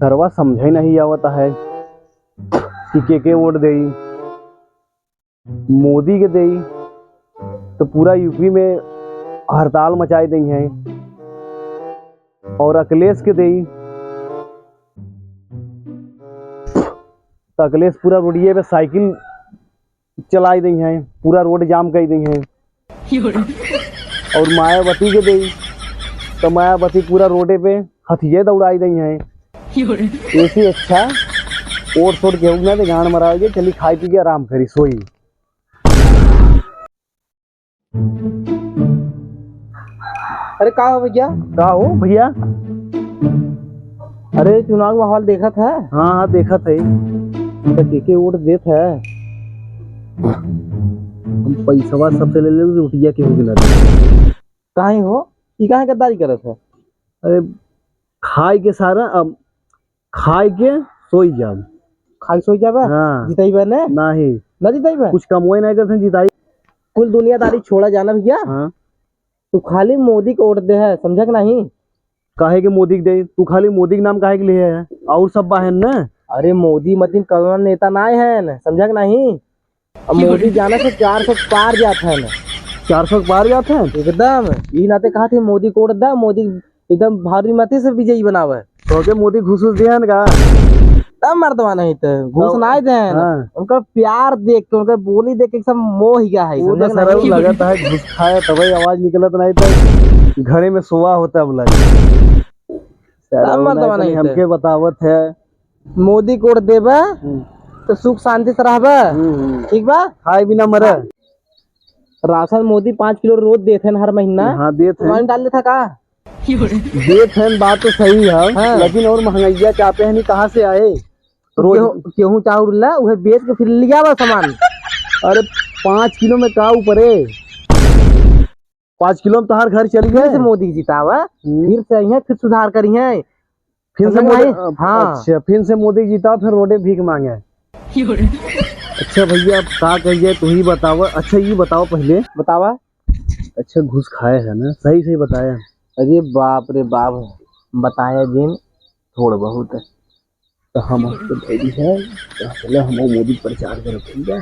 सरवा समझे नहीं आवता है कि के वोट देई। मोदी के देई तो पूरा यूपी में हड़ताल मचाई दी है, और अखिलेश के देई तो अखिलेश पूरा रोडिये पे साइकिल चलाई दी है, पूरा रोड जाम कर दी है। और मायावती के देई तो मायावती पूरा रोडे पे हथिये दौड़ाई दी है। ऐसी अच्छा और छोड़ के ना तो गान मराओगे, चली खाई पी के आराम करी सोई। अरे का हो भैया? का हो भैया? अरे चुनाव माहौल देखा था? हाँ हाँ देखा थे। तो के वोट देत है? हम पैसवा सबसे ले ले रोटिया के हो गिला काहे हो? ई काहे गद्दारी करत है? अरे खाई के सारा अब खाई के सोई जाब। खाई सोई जाबे? हाँ। जिताइबे ने? नहीं ना जिताइबे? कुछ कमोई नहीं करते जिताई। कुल दुनियादारी छोड़ा जाना भैया। हाँ। तू खाली मोदी को वोट दे है, समझा कि नहीं? काहे के मोदी के दे? तू खाली मोदी के नाम काहे के लिए है? और सब बहन न? अरे मोदी मतलब कौन नेता ना है, समझा कि नहीं? अब मोदी जाना से 400 पार जाता है ना। 400 पार जाते हैं एकदम। यही नाते कहा थे मोदी को वोट दा, मोदी एकदम भारी मते से विजयी बनावे। तो के मोदी घुस दिया का? तब मर्दवा नहीं तो घूस ना दे। हाँ। उनका प्यार देख के, उनका बोली देख के सब मोह ही गया है। वो सरल लगता है घुस खाया तभी आवाज निकलत नहीं तो घरे में सोवा होता है। बुला हमके बतावत है मोदी को वोट देबे तो सुख शांति से रहबे, ठीक बा? खाए बिना मरे। राशन मोदी 5 किलो रोज देते हैं हर महीना। हाँ देते हैं। डाल था का देते हैं, बात तो सही है। हाँ। लेकिन और महंगाइया चाहते हैं नहीं, कहाँ से आए? गेहूं चाउर ला उहे बेच के फिर लिया बा सामान। अरे 5 किलो में का ऊपर है? 5 किलो में तो हर घर चली गए। मोदी जीतावा फिर से यहाँ फिर सुधार करी है। फिर से मोदी। हाँ। अच्छा फिर से मोदी जीता फिर रोडे भीख मांगे। अच्छा भैया अब का कहिए तू ही बताओ। अच्छा ये बताओ पहले। बतावा। अच्छा घुस खाए है ना? सही सही बताया। अरे बाप रे बाप, बताया जिन थोड़ा बहुत है तो हम तो भेजी है। चलो हम मोदी प्रचार कर रखेंगे।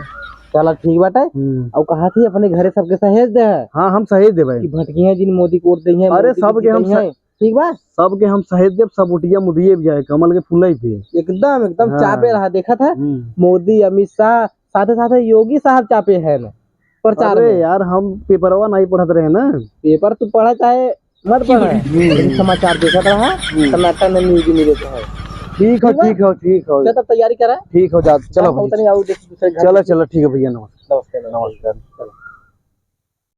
चलो ठीक बात है। और कहा थी अपने घरे सबके सहेज दे। हाँ हम सहेज दे भाई। भटकी है जिन मोदी को वोट दी है। अरे सबके हम ठीक बा, सबके हम सहेज देव। सब उठिया मुदिये भी जाए कमल के फूल पे एकदम एकदम। हाँ। चापे रहा देखा था मोदी अमित शाह साथे साथे योगी साहब चापे है ना प्रचार में। यार हम पेपरवा नहीं पढ़ते रहे ना। पेपर तू पढ़ा चाहे मत पढ़ा, समाचार देखा रहा टमाटर में न्यूज मिले तो है। ठीक हो ठीक हो ठीक हो। तब तैयारी करा। ठीक हो जा। चलो दूसरे चलो चलो ठीक है भैया। नमस्कार। नमस्कार।